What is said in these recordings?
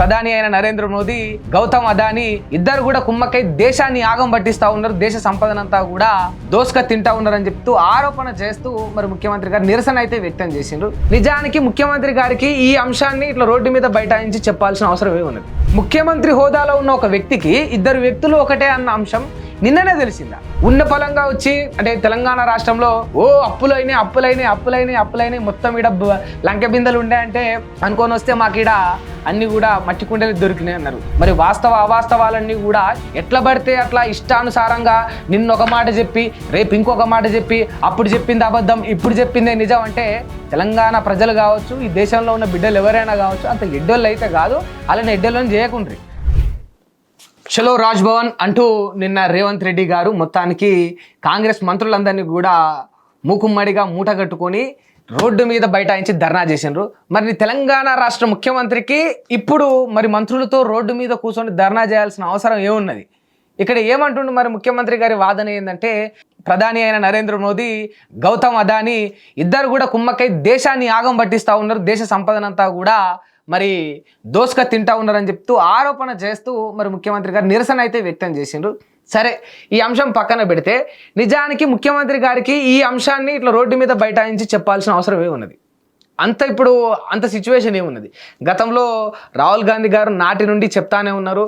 ప్రధాని అయిన నరేంద్ర మోదీ, గౌతమ్ అదానీ ఇద్దరు కూడా కుమ్మకై దేశాన్ని ఆగం పట్టిస్తా ఉన్నారు, దేశ సంపదనంతా కూడా దోసుక తింటా ఉన్నారని చెప్తూ ఆరోపణ చేస్తూ మరి ముఖ్యమంత్రి గారు నిరసన అయితే వ్యక్తం చేసిండ్రు. నిజానికి ముఖ్యమంత్రి గారికి ఈ అంశాన్ని ఇట్లా రోడ్డు మీద బైఠాయించి చెప్పాల్సిన అవసరం ఏమున్నది? ముఖ్యమంత్రి హోదాలో ఉన్న ఒక వ్యక్తికి ఇద్దరు వ్యక్తులు ఒకటే అన్న అంశం నిన్ననే తెలిసిందా? ఉన్న ఫలంగా వచ్చి అంటే తెలంగాణ రాష్ట్రంలో అప్పులైనాయి మొత్తం ఈడ లంకె బిందెలు ఉండే అంటే అనుకొని వస్తే మాకు ఈడ అన్ని కూడా మట్టి కుండలు దొరికినాయి అన్నారు. మరి వాస్తవ అవాస్తవాలన్నీ కూడా ఎట్లా పడితే అట్లా ఇష్టానుసారంగా నిన్న ఒక మాట చెప్పి రేపు ఇంకొక మాట చెప్పి అప్పుడు చెప్పింది అబద్ధం ఇప్పుడు చెప్పిందే నిజం అంటే తెలంగాణ ప్రజలు కావచ్చు, ఈ దేశంలో ఉన్న బిడ్డలు ఎవరైనా కావచ్చు, అంత ఎడ్డోళ్ళు అయితే కాదు, అలానే ఎడ్డోళ్ళని చేయకుండ్రి. చలో రాజ్ భవన్ అంటూ నిన్న రేవంత్ రెడ్డి గారు మొత్తానికి కాంగ్రెస్ మంత్రులందరినీ కూడా మూకుమ్మడిగా మూటగట్టుకొని రోడ్డు మీద బైఠాయించి ధర్నా చేసిండ్రు. మరి తెలంగాణ రాష్ట్ర ముఖ్యమంత్రికి ఇప్పుడు మరి మంత్రులతో రోడ్డు మీద కూర్చొని ధర్నా చేయాల్సిన అవసరం ఏమున్నది? ఇక్కడ ఏమంటుండు మరి ముఖ్యమంత్రి గారి వాదన ఏంటంటే, ప్రధాని అయిన నరేంద్ర మోదీ, గౌతమ్ అదానీ ఇద్దరు కూడా కుమ్మకై దేశాన్ని ఆగం పట్టిస్తూ ఉన్నారు, దేశ సంపదనంతా కూడా మరి దోసుక తింటా ఉన్నారని చెప్తూ ఆరోపణ చేస్తూ మరి ముఖ్యమంత్రి గారు నిరసన అయితే వ్యక్తం చేసిండ్రు. సరే, ఈ అంశం పక్కన పెడితే నిజానికి ముఖ్యమంత్రి గారికి ఈ అంశాన్ని ఇట్లా రోడ్డు మీద బైఠాయించి చెప్పాల్సిన అవసరం ఏమున్నది? అంత సిచ్యువేషన్ ఏమున్నది? గతంలో రాహుల్ గాంధీ గారు నాటి నుండి చెప్తానే ఉన్నారు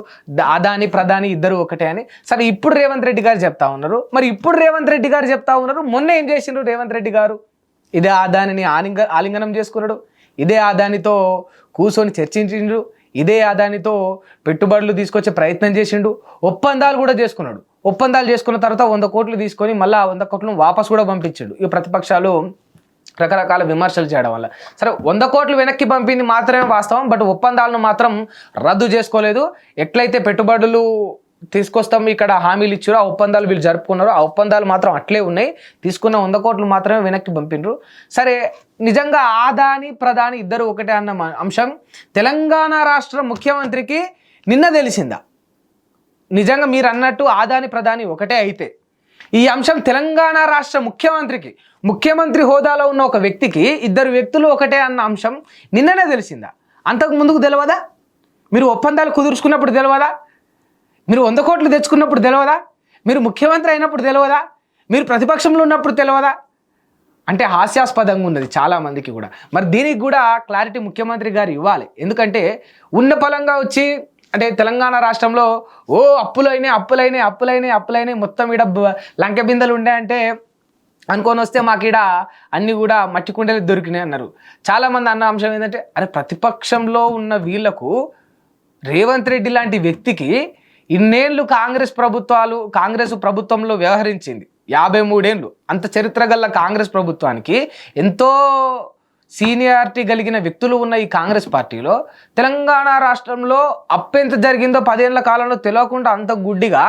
అదాని ప్రధాని ఇద్దరు ఒకటే అని. సరే, ఇప్పుడు రేవంత్ రెడ్డి గారు చెప్తా ఉన్నారు. మరి ఇప్పుడు రేవంత్ రెడ్డి గారు చెప్తా ఉన్నారు, మొన్న ఏం చేసిండ్రు రేవంత్ రెడ్డి గారు? ఇదే అదానిని ఆలింగనం చేసుకున్నాడు, ఇదే అదానితో కూర్చొని చర్చించిండు, ఇదే అదానితో పెట్టుబడులు తీసుకొచ్చే ప్రయత్నం చేసిండు, ఒప్పందాలు కూడా చేసుకున్నాడు. ఒప్పందాలు చేసుకున్న తర్వాత 100 కోట్లు తీసుకొని మళ్ళీ 100 కోట్లను వాపసు కూడా పంపించాడు. ఈ ప్రతిపక్షాలు రకరకాల విమర్శలు చేయడం వల్ల. సరే, 100 కోట్లు వెనక్కి పంపింది మాత్రమే వాస్తవం, బట్ ఒప్పందాలను మాత్రం రద్దు చేసుకోలేదు. ఎట్లయితే పెట్టుబడులు తీసుకొస్తాం ఇక్కడ హామీలు ఇచ్చారు, ఆ ఒప్పందాలు వీళ్ళు జరుపుకున్నారు, ఆ ఒప్పందాలు మాత్రం అట్లే ఉన్నాయి. తీసుకున్న 100 కోట్లు మాత్రమే వెనక్కి పంపిండ్రు. సరే, నిజంగా ఆదాని ప్రధాని ఇద్దరు ఒకటే అన్న అంశం తెలంగాణ రాష్ట్ర ముఖ్యమంత్రికి నిన్న తెలిసిందా? నిజంగా మీరు అన్నట్టు ఆదాని ప్రధాని ఒకటే అయితే ఈ అంశం తెలంగాణ రాష్ట్ర ముఖ్యమంత్రి హోదాలో ఉన్న ఒక వ్యక్తికి ఇద్దరు వ్యక్తులు ఒకటే అన్న అంశం నిన్ననే తెలిసిందా? అంతకు ముందుకు తెలియదా? మీరు ఒప్పందాలు కుదుర్చుకున్నప్పుడు తెలియదా? మీరు 100 కోట్లు తెచ్చుకున్నప్పుడు తెలియదా? మీరు ముఖ్యమంత్రి అయినప్పుడు తెలియదా? మీరు ప్రతిపక్షంలో ఉన్నప్పుడు తెలియదా? అంటే హాస్యాస్పదంగా ఉన్నది చాలామందికి కూడా. మరి దీనికి కూడా క్లారిటీ ముఖ్యమంత్రి గారు ఇవ్వాలి. ఎందుకంటే ఉన్న ఫలంగా వచ్చి అంటే తెలంగాణ రాష్ట్రంలో అప్పులైనాయి మొత్తం ఈడ లంకె బిందెలు ఉండే అంటే అనుకొని వస్తే మాకు ఈడ అన్ని కూడా మట్టి కుండలు దొరికినాయి అన్నారు. చాలామంది అన్న అంశం ఏంటంటే, అరే ప్రతిపక్షంలో ఉన్న వీళ్లకు రేవంత్ రెడ్డి లాంటి వ్యక్తికి ఇన్నేళ్ళు కాంగ్రెస్ ప్రభుత్వంలో వ్యవహరించింది 53 ఏళ్ళు. అంత చరిత్ర గల కాంగ్రెస్ ప్రభుత్వానికి ఎంతో సీనియారిటీ కలిగిన వ్యక్తులు ఉన్న ఈ కాంగ్రెస్ పార్టీలో తెలంగాణ రాష్ట్రంలో అప్పెంత జరిగిందో 10 ఏళ్ల కాలంలో తెలియకుండా అంత గుడ్డిగా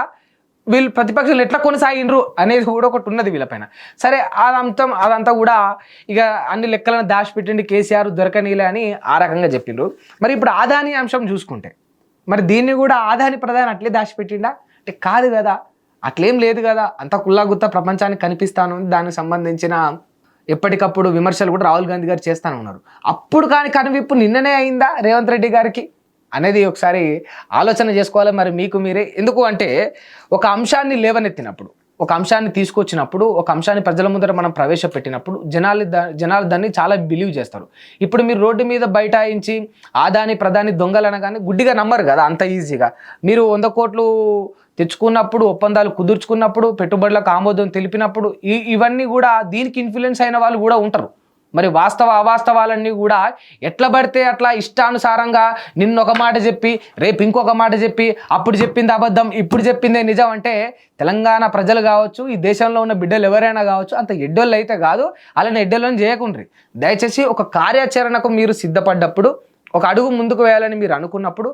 వీళ్ళు ప్రతిపక్షాలు ఎట్లా కొనసాగిండ్రు అనేది కూడా ఒకటి ఉన్నది వీళ్ళపైన. సరే, అదంతా కూడా ఇక అన్ని లెక్కలను దాచిపెట్టిండి కేసీఆర్ దొరకనీలే అని ఆ రకంగా చెప్పిండ్రు. మరి ఇప్పుడు ఆదాని అంశం చూసుకుంటే మరి దీన్ని కూడా ఆదాని ప్రధాని అట్లే దాచిపెట్టిండా అంటే కాదు కదా, అట్లేం లేదు కదా. అంతా కుల్లాగుత్త ప్రపంచానికి కనిపిస్తాను. దానికి సంబంధించిన ఎప్పటికప్పుడు విమర్శలు కూడా రాహుల్ గాంధీ గారు చేస్తానే ఉన్నారు. అప్పుడు కానీ కనువిప్పు నిన్ననే అయిందా రేవంత్ రెడ్డి గారికి అనేది ఒకసారి ఆలోచన చేసుకోవాలి మరి మీకు మీరే. ఎందుకు అంటే ఒక అంశాన్ని లేవనెత్తినప్పుడు, ఒక అంశాన్ని తీసుకొచ్చినప్పుడు, ఒక అంశాన్ని ప్రజల ముందర మనం ప్రవేశపెట్టినప్పుడు జనాలు దాన్ని చాలా బిలీవ్ చేస్తారు. ఇప్పుడు మీరు రోడ్డు మీద బైఠాయించి ఆదాని ప్రధాని దొంగలు అనగానే గుడ్డిగా నమ్మరు కదా అంత ఈజీగా. మీరు 100 కోట్లు తెచ్చుకున్నప్పుడు, ఒప్పందాలు కుదుర్చుకున్నప్పుడు, పెట్టుబడులకు ఆమోదం తెలిపినప్పుడు ఇవన్నీ కూడా దీనికి ఇన్ఫ్లుయెన్స్ అయిన వాళ్ళు కూడా ఉంటారు. మరి వాస్తవ అవాస్తవాలన్నీ కూడా ఎట్లా పడితే అట్లా ఇష్టానుసారంగా నిన్న ఒక మాట చెప్పి రేపు ఇంకొక మాట చెప్పి అప్పుడు చెప్పింది అబద్ధం ఇప్పుడు చెప్పిందే నిజం అంటే తెలంగాణ ప్రజలు కావచ్చు, ఈ దేశంలో ఉన్న బిడ్డలు ఎవరైనా కావచ్చు, అంత ఎడ్డోళ్ళు అయితే కాదు, అలానే ఎడ్డోళ్ళని చేయకుండ్రి. దయచేసి ఒక కార్యాచరణకు మీరు సిద్ధపడ్డప్పుడు, ఒక అడుగు ముందుకు వేయాలని మీరు అనుకున్నప్పుడు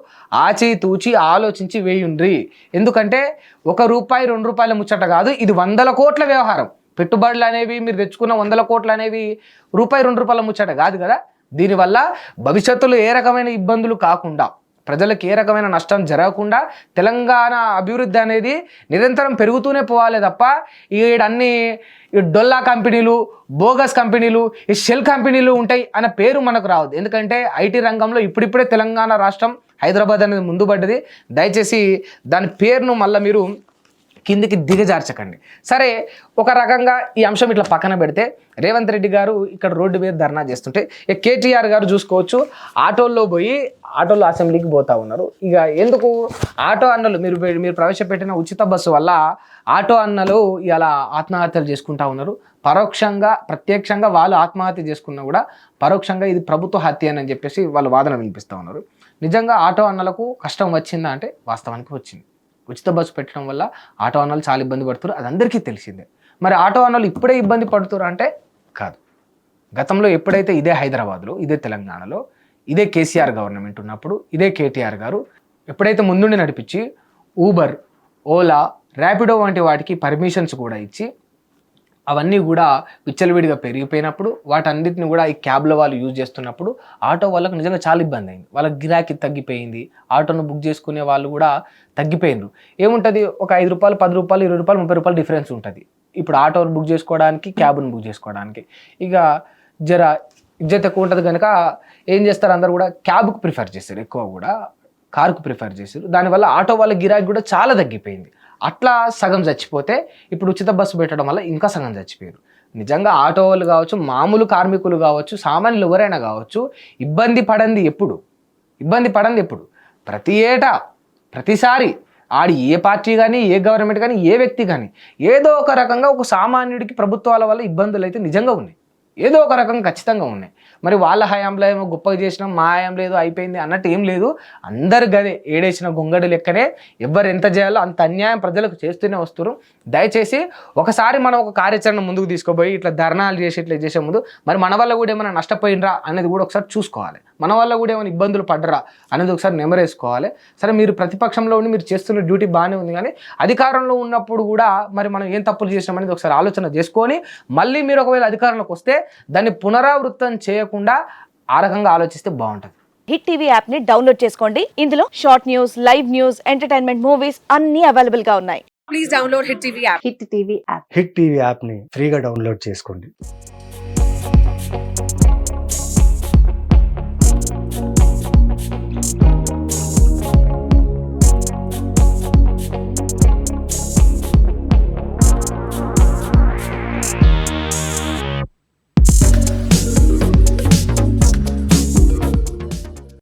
ఆచితూచి ఆలోచించి వేయుండ్రి. ఎందుకంటే ₹1 ₹2 ముచ్చట కాదు, ఇది 100 కోట్ల వ్యవహారం. పెట్టుబడులు అనేవి మీరు తెచ్చుకున్న 100 కోట్లు అనేవి ₹2 ముచ్చట కాదు కదా. దీనివల్ల భవిష్యత్తులో ఏ రకమైన ఇబ్బందులు కాకుండా ప్రజలకు ఏ రకమైన నష్టం జరగకుండా తెలంగాణ అభివృద్ధి అనేది నిరంతరం పెరుగుతూనే పోవాలి తప్ప ఈడన్ని ఈ డొల్లా కంపెనీలు, బోగస్ కంపెనీలు, ఈ షెల్ కంపెనీలు ఉంటాయి అనే పేరు మనకు రావద్దు. ఎందుకంటే ఐటీ రంగంలో ఇప్పుడిప్పుడే తెలంగాణ రాష్ట్రం హైదరాబాద్ అనేది ముందు పడ్డది. దయచేసి దాని పేరును మళ్ళీ మీరు కిందికి దిగజార్చకండి. సరే, ఒక రకంగా ఈ అంశం ఇట్లా పక్కన పెడితే రేవంత్ రెడ్డి గారు ఇక్కడ రోడ్డు మీద ధర్నా చేస్తుంటే ఇక కేటీఆర్ గారు చూసుకోవచ్చు, ఆటోల్లో పోయి ఆటోలో అసెంబ్లీకి పోతా ఉన్నారు. ఇక ఎందుకు ఆటో అన్నలు మీరు ప్రవేశపెట్టిన ఉచిత బస్సు వల్ల ఆటో అన్నలు ఇలా ఆత్మహత్యలు చేసుకుంటా ఉన్నారు. పరోక్షంగా ప్రత్యక్షంగా వాళ్ళు ఆత్మహత్య చేసుకున్నా కూడా పరోక్షంగా ఇది ప్రభుత్వ హత్య అని చెప్పేసి వాళ్ళు వాదన వినిపిస్తూ ఉన్నారు. నిజంగా ఆటో అన్నలకు కష్టం వచ్చిందా అంటే వాస్తవానికి వచ్చింది. ఉచిత బస్సు పెట్టడం వల్ల ఆటో అన్నలు చాలా ఇబ్బంది పడుతున్నారు, అది అందరికీ తెలిసిందే. మరి ఆటో అన్నలు ఇప్పుడే ఇబ్బంది పడుతున్నారు అంటే కాదు. గతంలో ఎప్పుడైతే ఇదే హైదరాబాద్లో, ఇదే తెలంగాణలో, ఇదే కేసీఆర్ గవర్నమెంట్ ఉన్నప్పుడు, ఇదే కేటీఆర్ గారు ఎప్పుడైతే ముందుండి నడిపించి ఊబర్, ఓలా, ర్యాపిడో వంటి వాటికి పర్మిషన్స్ కూడా ఇచ్చి అవన్నీ కూడా విచ్చలవిడిగా పెరిగిపోయినప్పుడు వాటన్నిటిని కూడా ఈ క్యాబ్ల వాళ్ళు యూజ్ చేస్తున్నప్పుడు ఆటో వాళ్ళకు నిజంగా చాలా ఇబ్బంది అయింది. వాళ్ళకి గిరాకీ తగ్గిపోయింది, ఆటోను బుక్ చేసుకునే వాళ్ళు కూడా తగ్గిపోయినారు. ఏముంటుంది, ఒక 5 రూపాయలు, 10 రూపాయలు, 20 రూపాయలు, 30 రూపాయలు డిఫరెన్స్ ఉంటుంది ఇప్పుడు ఆటోను బుక్ చేసుకోవడానికి, క్యాబ్ను బుక్ చేసుకోవడానికి. ఇక జర ఇజ్జత్ ఎక్కువ ఉంటుంది కనుక ఏం చేస్తారు, అందరు కూడా క్యాబ్కు ప్రిఫర్ చేస్తారు, ఎక్కువ కూడా కారుకు ప్రిఫర్ చేస్తారు. దానివల్ల ఆటో వాళ్ళ గిరాకీ కూడా చాలా తగ్గిపోయింది. అట్లా సగం చచ్చిపోతే ఇప్పుడు ఉచిత బస్సు పెట్టడం వల్ల ఇంకా సగం చచ్చిపోయారు. నిజంగా ఆటో వాళ్ళు కావచ్చు, మామూలు కార్మికులు కావచ్చు, సామాన్యులు ఎవరైనా కావచ్చు, ఇబ్బంది పడంది ఎప్పుడు ప్రతి ఏటా ప్రతిసారి ఆడి ఏ పార్టీ కానీ, ఏ గవర్నమెంట్ కానీ, ఏ వ్యక్తి కానీ ఏదో ఒక రకంగా ఒక సామాన్యుడికి ప్రభుత్వాల వల్ల ఇబ్బందులు అయితే నిజంగా ఉన్నాయి, ఏదో ఒక రకంగా ఖచ్చితంగా ఉన్నాయి. మరి వాళ్ళ హయాంలో ఏమో గొప్పగా చేసినాం, మా హయాంలో ఏదో అయిపోయింది అన్నట్టు ఏం లేదు. అందరు గదే ఏడేసిన గొంగడి లెక్కనే ఎవరు ఎంత చేయాలో అంత అన్యాయం ప్రజలకు చేస్తూనే వస్తారు. దయచేసి ఒకసారి మనం ఒక కార్యాచరణ ముందుకు తీసుకుపోయి ఇట్లా ధర్నాలు చేసి ఇట్లా చేసే ముందు మరి మన వల్ల కూడా ఏమైనా నష్టపోయినరా అనేది కూడా ఒకసారి చూసుకోవాలి, మన వల్ల కూడా ఏమైనా ఇబ్బందులు పడ్డరా అనేది ఒకసారి నెమరేసుకోవాలి. సరే, మీరు ప్రతిపక్షంలో ఉండి మీరు చేస్తున్న డ్యూటీ బాగానే ఉంది, కానీ అధికారంలో ఉన్నప్పుడు కూడా మరి మనం ఏం తప్పులు చేసినాం అనేది ఒకసారి ఆలోచన చేసుకొని మళ్ళీ మీరు ఒకవేళ అధికారంలోకి వస్తే దాన్ని పునరావృతం చేయకుండా ఆ రకంగా ఆలోచిస్తే బాగుంటుంది. హిట్ టీవీ యాప్ ని డౌన్లోడ్ చేసుకోండి. ఇందులో short news, live news, entertainment movies అన్ని అవైలబుల్ గా ఉన్నాయి. Please download hit TV app. Hit TV app ని ఫ్రీగా డౌన్లోడ్ చేసుకోండి.